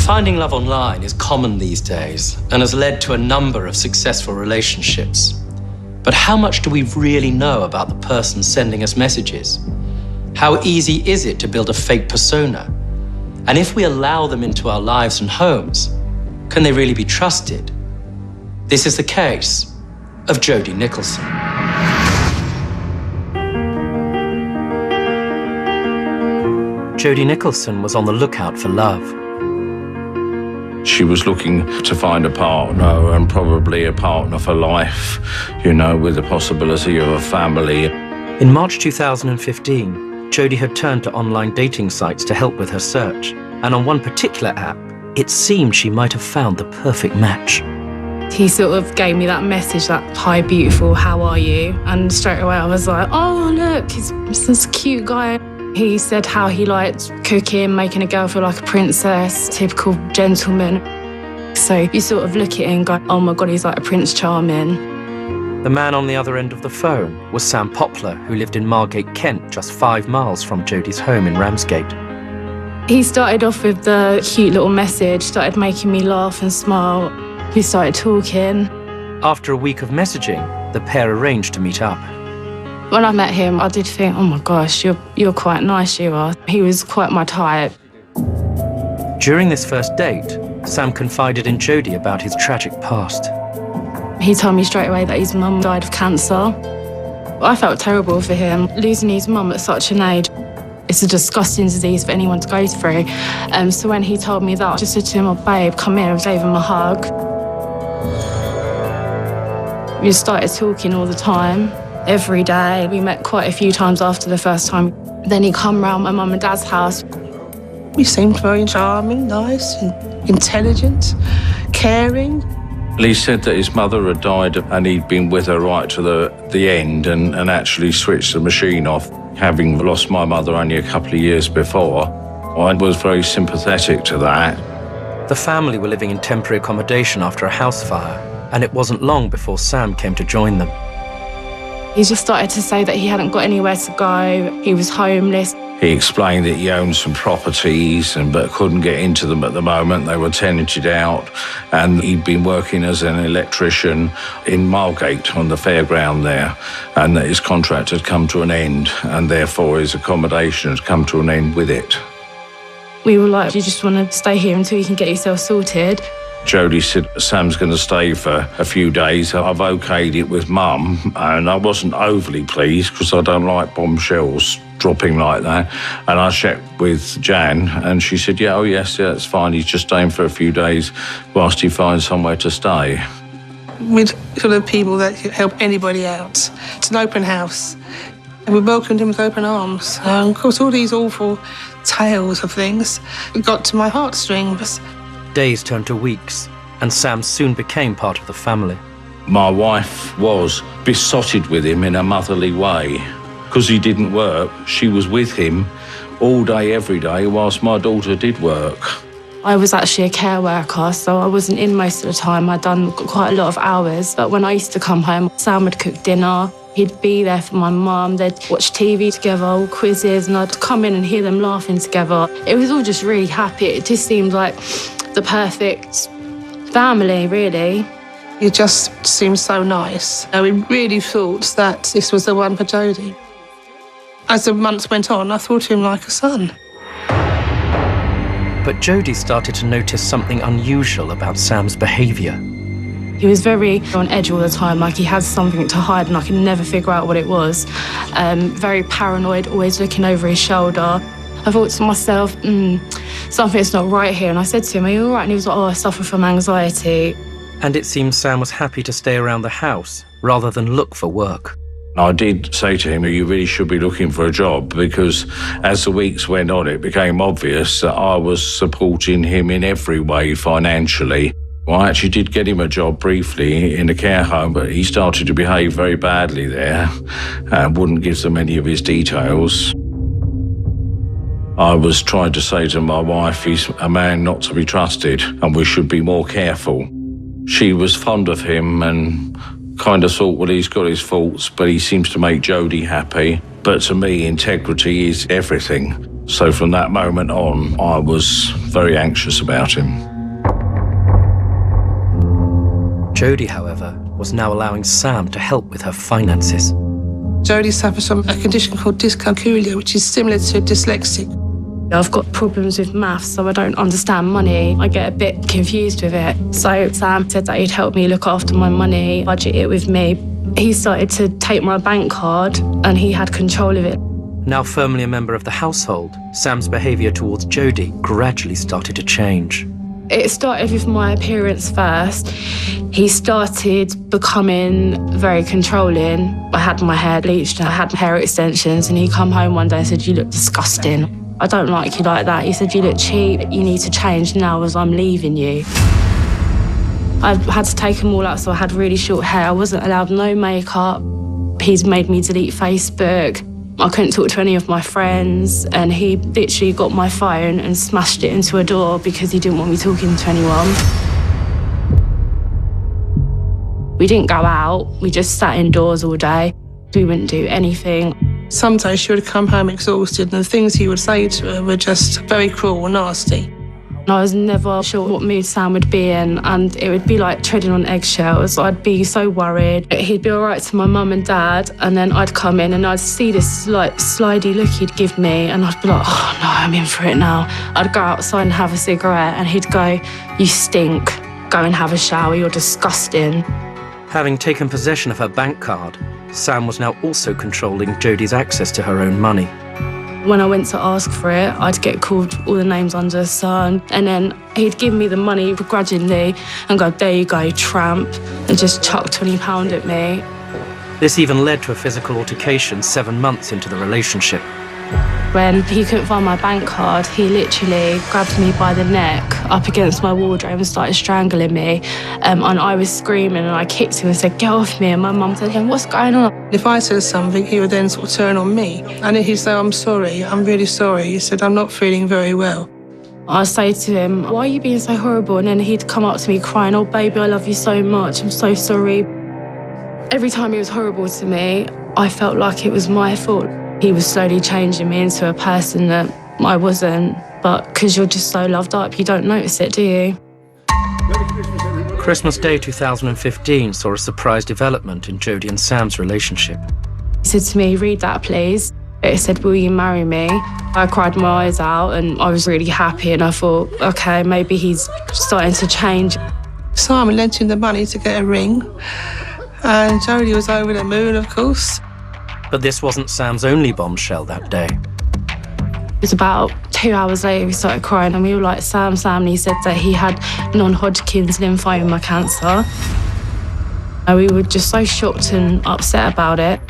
Finding love online is common these days and has led to a number of successful relationships. But how much do we really know about the person sending us messages? How easy is it to build a fake persona? And if we allow them into our lives and homes, can they really be trusted? This is the case of Jodie Nicholson. Jodie Nicholson was on the lookout for love. She was looking to find a partner, and probably a partner for life, you know, with the possibility of a family. In March 2015, Jodie had turned to online dating sites to help with her search. And on one particular app, it seemed she might have found the perfect match. He sort of gave me that message, that, "Hi, beautiful, how are you?" And straight away I was like, oh, look, he's this cute guy. He said how he liked cooking, making a girl feel like a princess, typical gentleman. So you sort of look at it and go, oh my God, he's like a Prince Charming. The man on the other end of the phone was Sam Poplar, who lived in Margate, Kent, just 5 miles from Jodie's home in Ramsgate. He started off with the cute little message, started making me laugh and smile. We started talking. After a week of messaging, the pair arranged to meet up. When I met him, I did think, oh my gosh, you're quite nice, you are. He was quite my type. During this first date, Sam confided in Jodie about his tragic past. He told me straight away that his mum died of cancer. I felt terrible for him, losing his mum at such an age. It's a disgusting disease for anyone to go through. So when he told me that, I just said to him, oh, babe, come here, and gave him a hug. We started talking all the time, every day. We met quite a few times after the first time. Then he come round my mum and dad's house. He seemed very charming, nice, and intelligent, caring. He said that his mother had died and he'd been with her right to the end and actually switched the machine off. Having lost my mother only a couple of years before, I was very sympathetic to that. The family were living in temporary accommodation after a house fire, and it wasn't long before Sam came to join them. He just started to say that he hadn't got anywhere to go, he was homeless. He explained that he owned some properties but couldn't get into them at the moment. They were tenanted out, and he'd been working as an electrician in Margate on the fairground there, and that his contract had come to an end, and therefore his accommodation had come to an end with it. We were like, you just want to stay here until you can get yourself sorted. Jodie said, Sam's going to stay for a few days. I've okayed it with Mum, and I wasn't overly pleased because I don't like bombshells dropping like that. And I checked with Jan, and she said, yeah, oh yes, yeah, it's fine. He's just staying for a few days whilst he finds somewhere to stay. We're sort of people that help anybody out. It's an open house, and we welcomed him with open arms. Of course, all these awful tales of things got to my heartstrings. Days turned to weeks, and Sam soon became part of the family. My wife was besotted with him in a motherly way. Because he didn't work, she was with him all day, every day, whilst my daughter did work. I was actually a care worker, so I wasn't in most of the time. I'd done quite a lot of hours. But when I used to come home, Sam would cook dinner. He'd be there for my mum. They'd watch TV together, all quizzes, and I'd come in and hear them laughing together. It was all just really happy. It just seemed like the perfect family, really. He just seemed so nice. We really thought that this was the one for Jodie. As the months went on, I thought of him like a son. But Jodie started to notice something unusual about Sam's behaviour. He was very on edge all the time, like he had something to hide and I could never figure out what it was. Very paranoid, always looking over his shoulder. I thought to myself, something's not right here. And I said to him, are you all right? And he was like, oh, I suffer from anxiety. And it seems Sam was happy to stay around the house rather than look for work. I did say to him, you really should be looking for a job, because as the weeks went on, it became obvious that I was supporting him in every way financially. Well, I actually did get him a job briefly in a care home, but he started to behave very badly there and wouldn't give them any of his details. I was trying to say to my wife, he's a man not to be trusted and we should be more careful. She was fond of him and kind of thought, well, he's got his faults, but he seems to make Jodie happy. But to me, integrity is everything. So from that moment on, I was very anxious about him. Jodie, however, was now allowing Sam to help with her finances. Jodie suffers from a condition called dyscalculia, which is similar to dyslexic. I've got problems with maths, so I don't understand money. I get a bit confused with it. So Sam said that he'd help me look after my money, budget it with me. He started to take my bank card and he had control of it. Now firmly a member of the household, Sam's behaviour towards Jodie gradually started to change. It started with my appearance first. He started becoming very controlling. I had my hair bleached, I had hair extensions, and he come home one day and said, "You look disgusting. I don't like you like that." He said, "You look cheap. You need to change now as I'm leaving you." I had to take them all out, so I had really short hair. I wasn't allowed no makeup. He's made me delete Facebook. I couldn't talk to any of my friends, and he literally got my phone and smashed it into a door because he didn't want me talking to anyone. We didn't go out, we just sat indoors all day. We wouldn't do anything. Sometimes she would come home exhausted, and the things he would say to her were just very cruel and nasty. I was never sure what mood Sam would be in, and it would be like treading on eggshells. I'd be so worried. He'd be all right to my mum and dad, and then I'd come in and I'd see this like slidey look he'd give me, and I'd be like, "Oh no, I'm in for it now." I'd go outside and have a cigarette, and he'd go, "You stink. Go and have a shower. You're disgusting." Having taken possession of her bank card, Sam was now also controlling Jodie's access to her own money. When I went to ask for it, I'd get called all the names under the sun, and then he'd give me the money begrudgingly and go, "There you go, tramp," and just chuck £20 at me. This even led to a physical altercation 7 months into the relationship. When he couldn't find my bank card, he literally grabbed me by the neck up against my wardrobe and started strangling me. And I was screaming and I kicked him and said, "Get off me." And my mum said, "What's going on?" If I said something, he would then sort of turn on me. And then he'd say, "I'm sorry, I'm really sorry." He said, "I'm not feeling very well." I'd say to him, "Why are you being so horrible?" And then he'd come up to me crying, "Oh, baby, I love you so much. I'm so sorry." Every time he was horrible to me, I felt like it was my fault. He was slowly changing me into a person that I wasn't. But because you're just so loved up, you don't notice it, do you? Christmas Day 2015 saw a surprise development in Jodie and Sam's relationship. He said to me, "Read that, please." It said, "Will you marry me?" I cried my eyes out and I was really happy, and I thought, okay, maybe he's starting to change. Simon lent him the money to get a ring, and Jodie was over the moon, of course. But this wasn't Sam's only bombshell that day. It was about 2 hours later we started crying, and we were like, Sam, and he said that he had non-Hodgkin's lymphoma cancer. And we were just so shocked and upset about it.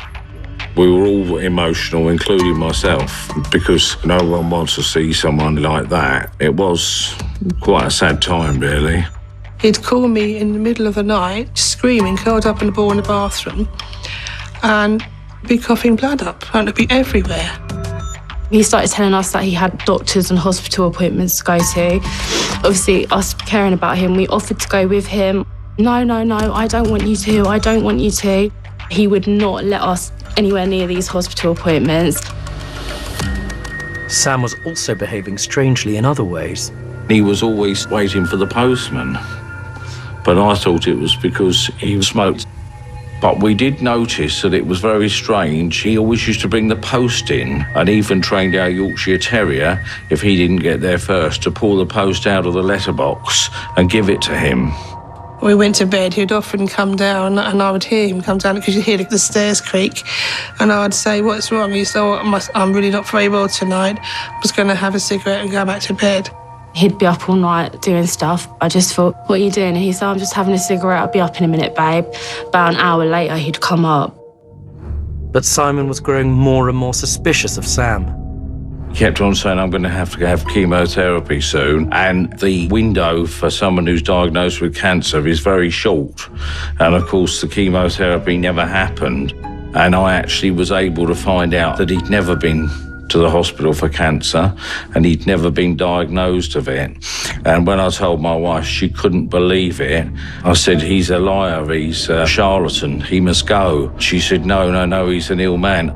We were all emotional, including myself, because no one wants to see someone like that. It was quite a sad time, really. He'd call me in the middle of the night, screaming, curled up in the ball in the bathroom, and be coughing blood up, and it'd be everywhere. He started telling us that he had doctors and hospital appointments to go to. Obviously, us caring about him, we offered to go with him. No, I don't want you to, I don't want you to. He would not let us anywhere near these hospital appointments. Sam was also behaving strangely in other ways. He was always waiting for the postman, but I thought it was because he smoked. But we did notice that it was very strange. He always used to bring the post in, and even trained our Yorkshire Terrier, if he didn't get there first, to pull the post out of the letterbox and give it to him. When we went to bed, he'd often come down, and I would hear him come down because you'd hear the stairs creak, and I'd say, "What's wrong?" He'd say, "Oh, I'm really not very well tonight. I was going to have a cigarette and go back to bed." He'd be up all night doing stuff. I just thought, "What are you doing?" And he said, "I'm just having a cigarette. I'll be up in a minute, babe." About an hour later, he'd come up. But Simon was growing more and more suspicious of Sam. He kept on saying, "I'm going to have chemotherapy soon." And the window for someone who's diagnosed with cancer is very short. And of course, the chemotherapy never happened. And I actually was able to find out that he'd never been to the hospital for cancer, and he'd never been diagnosed of it. And when I told my wife, she couldn't believe it. I said, "He's a liar, he's a charlatan, he must go." She said, no, he's an ill man.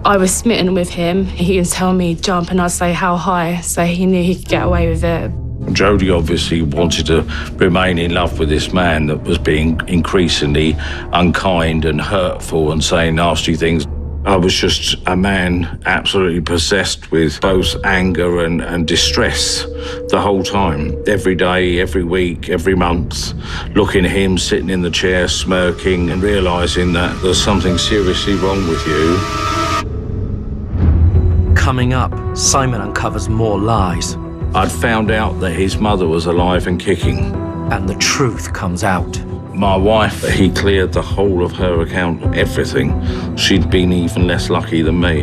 I was smitten with him. He would tell me jump and I'd say how high, so he knew he could get away with it. Jodie obviously wanted to remain in love with this man that was being increasingly unkind and hurtful and saying nasty things. I was just a man absolutely possessed with both anger and distress the whole time. Every day, every week, every month, looking at him sitting in the chair, smirking and realising that there's something seriously wrong with you. Coming up, Simon uncovers more lies. I'd found out that his mother was alive and kicking. And the truth comes out. My wife, he cleared the whole of her account, everything. She'd been even less lucky than me.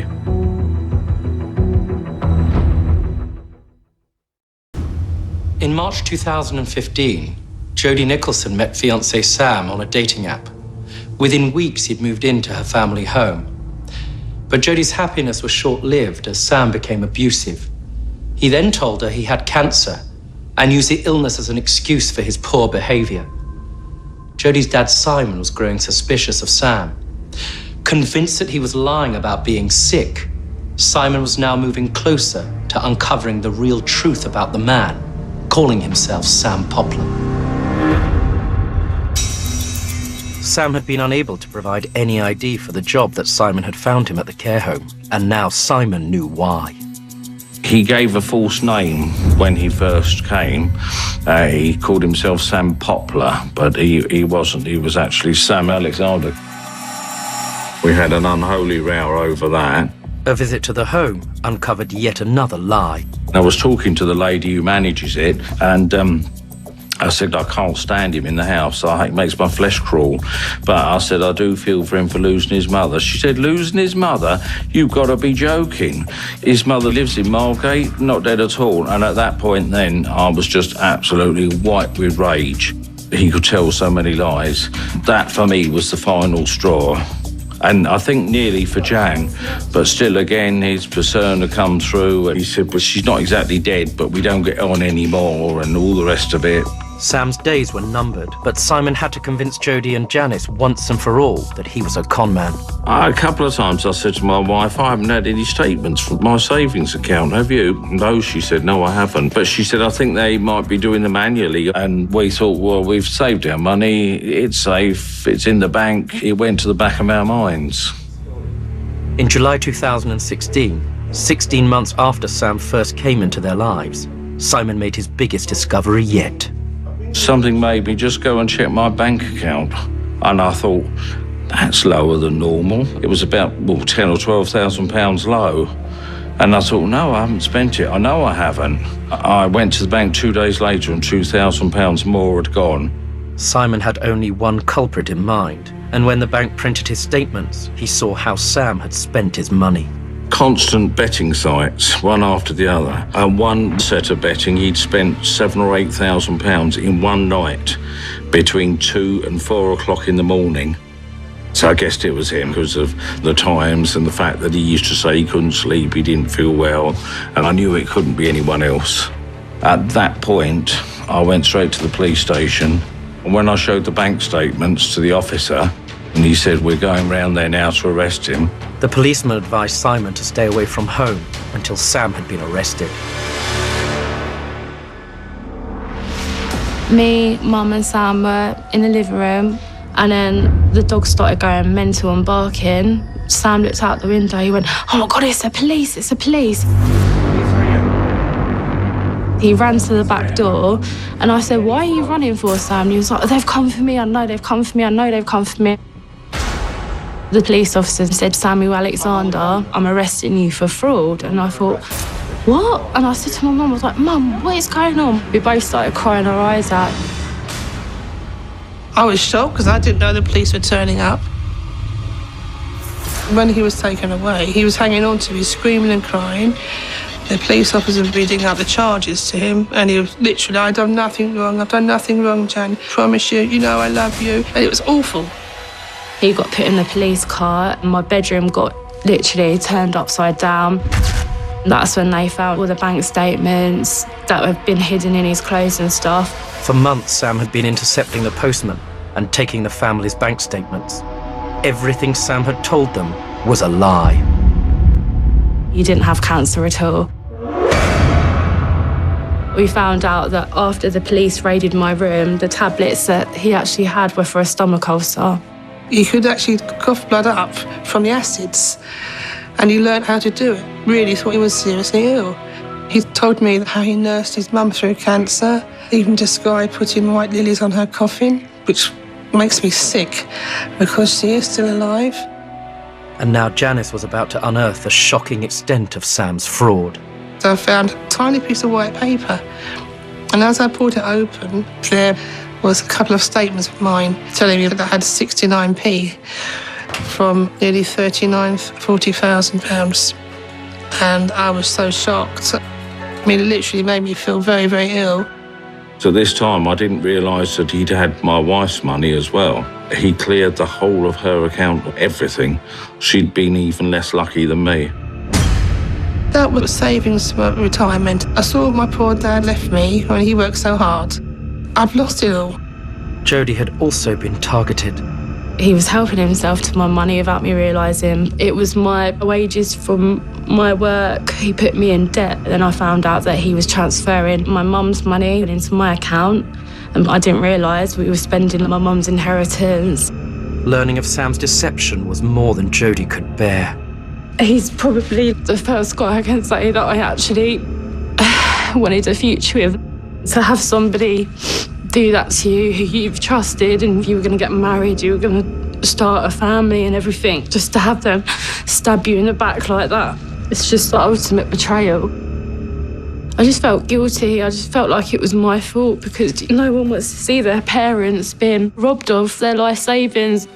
In March 2015, Jodie Nicholson met fiancé Sam on a dating app. Within weeks, he'd moved into her family home. But Jodie's happiness was short-lived as Sam became abusive. He then told her he had cancer and used the illness as an excuse for his poor behavior. Jodie's dad, Simon, was growing suspicious of Sam. Convinced that he was lying about being sick, Simon was now moving closer to uncovering the real truth about the man, calling himself Sam Poplar. Sam had been unable to provide any ID for the job that Simon had found him at the care home, and now Simon knew why. He gave a false name when he first came. He called himself Sam Poplar, but he wasn't. He was actually Sam Alexander. We had an unholy row over that. A visit to the home uncovered yet another lie. I was talking to the lady who manages it, and I said, I can't stand him in the house. It makes my flesh crawl. But I said, I do feel for him for losing his mother. She said, losing his mother? You've got to be joking. His mother lives in Margate, not dead at all. And at that point then, I was just absolutely white with rage. He could tell so many lies. That, for me, was the final straw. And I think nearly for Jan, but still, again, his persona come through. He said, well, she's not exactly dead, but we don't get on anymore, and all the rest of it. Sam's days were numbered, but Simon had to convince Jodie and Janice once and for all that he was a con man. A couple of times I said to my wife, I haven't had any statements from my savings account, have you? No, she said, no, I haven't. But she said, I think they might be doing them manually. And we thought, well, we've saved our money, it's safe, it's in the bank. It went to the back of our minds. In July 2016, 16 months after Sam first came into their lives, Simon made his biggest discovery yet. Something made me just go and check my bank account. And I thought, that's lower than normal. It was about, well, 10 or 12,000 pounds low. And I thought, no, I haven't spent it. I know I haven't. I went to the bank 2 days later and 2,000 pounds more had gone. Simon had only one culprit in mind. And when the bank printed his statements, he saw how Sam had spent his money. Constant betting sites, one after the other. And one set of betting, he'd spent £7,000 or £8,000 in one night between 2 and 4 o'clock in the morning. So I guessed it was him because of the times and the fact that he used to say he couldn't sleep, he didn't feel well, and I knew it couldn't be anyone else. At that point, I went straight to the police station. And when I showed the bank statements to the officer, and he said, we're going round there now to arrest him. The policeman advised Simon to stay away from home until Sam had been arrested. Me, Mum and Sam were in the living room, and then the dog started going mental and barking. Sam looked out the window, he went, oh my God, it's the police, it's the police. He ran to the back door, and I said, what are you running for, Sam? And he was like, they've come for me, I know they've come for me, I know they've come for me. The police officer said, Samuel Alexander, I'm arresting you for fraud. And I thought, what? And I said to my mum, I was like, Mum, what is going on? We both started crying our eyes out. I was shocked because I didn't know the police were turning up. When he was taken away, he was hanging on to me, screaming and crying. The police officer was reading out the charges to him, and he was literally, I've done nothing wrong, Jan. Promise you, you know I love you. And it was awful. He got put in the police car, and my bedroom got literally turned upside down. That's when they found all the bank statements that had been hidden in his clothes and stuff. For months, Sam had been intercepting the postman and taking the family's bank statements. Everything Sam had told them was a lie. He didn't have cancer at all. We found out that after the police raided my room, the tablets that he actually had were for a stomach ulcer. He could actually cough blood up from the acids, and he learned how to do it. Really thought he was seriously ill. He told me how he nursed his mum through cancer, even described putting white lilies on her coffin, which makes me sick because she is still alive. And now Janice was about to unearth the shocking extent of Sam's fraud. So I found a tiny piece of white paper, and as I pulled it open, there was a couple of statements of mine telling me that I had 69p from nearly £40,000. And I was so shocked. I mean, it literally made me feel very, very ill. So this time I didn't realise that he'd had my wife's money as well. He cleared the whole of her account, everything. She'd been even less lucky than me. That was savings for retirement. I saw my poor dad left me when he worked so hard. I've lost it all. Jodie had also been targeted. He was helping himself to my money without me realising. It was my wages from my work. He put me in debt. Then I found out that he was transferring my mum's money into my account. And I didn't realise we were spending my mum's inheritance. Learning of Sam's deception was more than Jodie could bear. He's probably the first guy I can say that I actually wanted a future with. To have somebody do that to you who you've trusted, and you were going to get married, you were going to start a family and everything, just to have them stab you in the back like that, it's just the ultimate betrayal. I just felt guilty. I just felt like it was my fault because no one wants to see their parents being robbed of their life savings.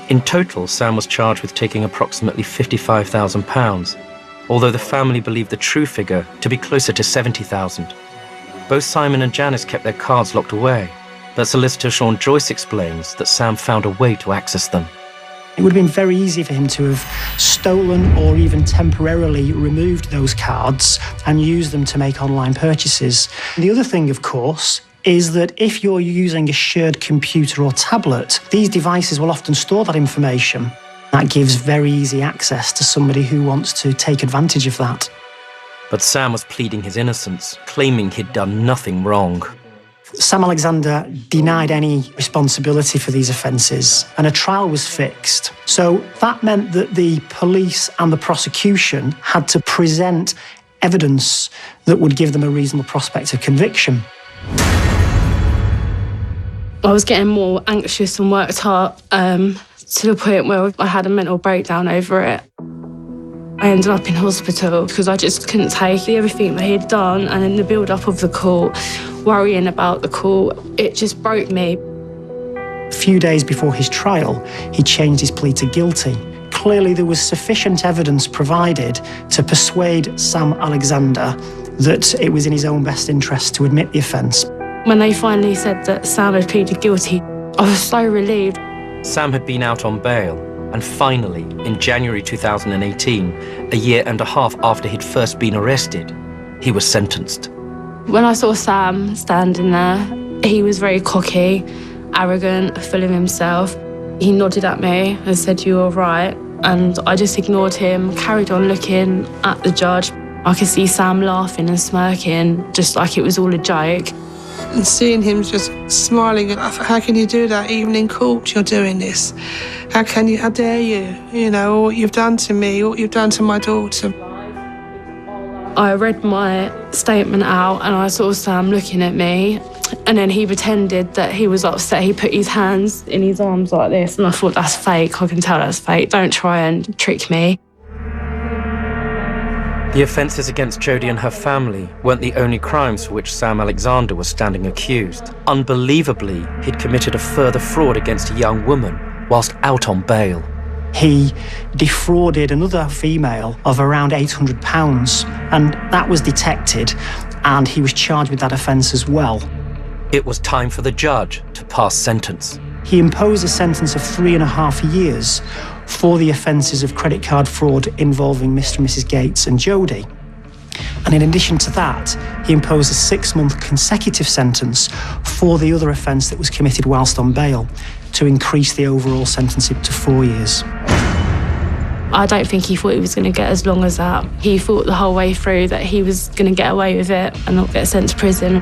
In total, Sam was charged with taking approximately £55,000, although the family believed the true figure to be closer to £70,000. Both Simon and Janice kept their cards locked away, but solicitor Sean Joyce explains that Sam found a way to access them. It would have been very easy for him to have stolen or even temporarily removed those cards and used them to make online purchases. The other thing, of course, is that if you're using a shared computer or tablet, these devices will often store that information. That gives very easy access to somebody who wants to take advantage of that. But Sam was pleading his innocence, claiming he'd done nothing wrong. Sam Alexander denied any responsibility for these offences, and a trial was fixed. So that meant that the police and the prosecution had to present evidence that would give them a reasonable prospect of conviction. I was getting more anxious and worked up to the point where I had a mental breakdown over it. I ended up in hospital because I just couldn't take everything that he'd done, and in the build-up of the court, worrying about the court, it just broke me. A few days before his trial, he changed his plea to guilty. Clearly, there was sufficient evidence provided to persuade Sam Alexander that it was in his own best interest to admit the offence. When they finally said that Sam had pleaded guilty, I was so relieved. Sam had been out on bail, and finally, in January 2018, a year and a half after he'd first been arrested, he was sentenced. When I saw Sam standing there, he was very cocky, arrogant, full of himself. He nodded at me and said, "You're all right." And I just ignored him, carried on looking at the judge. I could see Sam laughing and smirking, just like it was all a joke. And seeing him just smiling, I thought, how can you do that? Even in court, you're doing this. How dare you? You know, what you've done to me, what you've done to my daughter. I read my statement out and I saw Sam looking at me, and then he pretended that he was upset. He put his hands in his arms like this, and I thought, that's fake. I can tell that's fake. Don't try and trick me. The offences against Jodie and her family weren't the only crimes for which Sam Alexander was standing accused. Unbelievably, he'd committed a further fraud against a young woman whilst out on bail. He defrauded another female of around £800, and that was detected, and he was charged with that offence as well. It was time for the judge to pass sentence. He imposed a sentence of 3.5 years for the offences of credit card fraud involving Mr. and Mrs. Gates and Jodie. And in addition to that, he imposed a 6-month consecutive sentence for the other offence that was committed whilst on bail, to increase the overall sentence to 4 years. I don't think he thought he was going to get as long as that. He thought the whole way through that he was going to get away with it and not get sent to prison.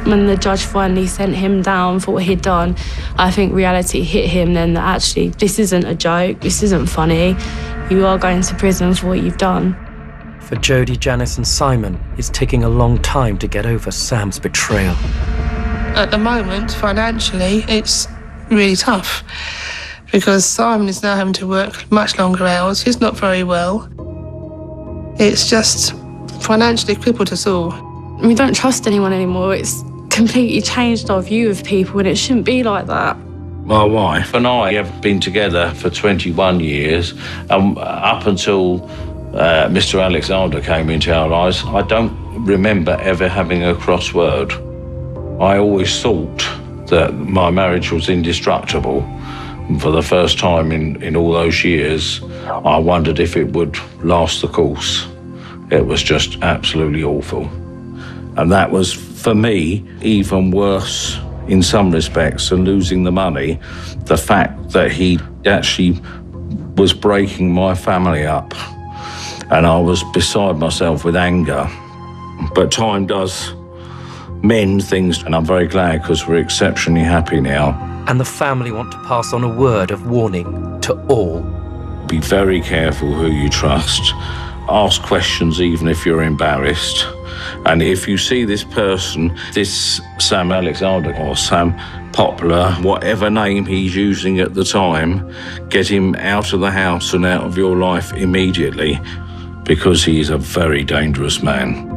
When the judge finally sent him down for what he'd done, I think reality hit him then that actually this isn't a joke, this isn't funny. You are going to prison for what you've done. For Jodie, Janice and Simon, it's taking a long time to get over Sam's betrayal. At the moment, financially, it's really tough because Simon is now having to work much longer hours. He's not very well. It's just financially crippled us all. We don't trust anyone anymore. It's completely changed our view of people, and it shouldn't be like that. My wife and I have been together for 21 years, and up until Mr. Alexander came into our lives, I don't remember ever having a cross word. I always thought that my marriage was indestructible. And for the first time in all those years, I wondered if it would last the course. It was just absolutely awful. And that was, for me, even worse in some respects than losing the money. The fact that he actually was breaking my family up. And I was beside myself with anger. But time does mend things, and I'm very glad because we're exceptionally happy now. And the family want to pass on a word of warning to all. Be very careful who you trust. Ask questions even if you're embarrassed. And if you see this person, this Sam Alexander or Sam Poplar, whatever name he's using at the time, get him out of the house and out of your life immediately, because he's a very dangerous man.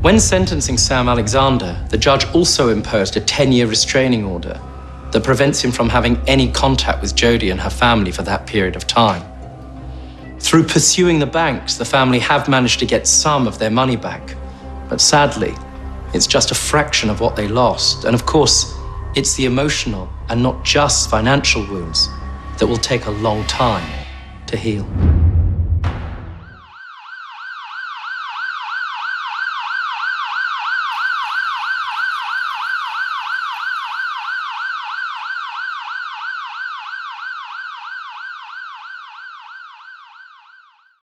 When sentencing Sam Alexander, the judge also imposed a 10-year restraining order that prevents him from having any contact with Jodie and her family for that period of time. Through pursuing the banks, the family have managed to get some of their money back. But sadly, it's just a fraction of what they lost. And of course, it's the emotional and not just financial wounds that will take a long time to heal.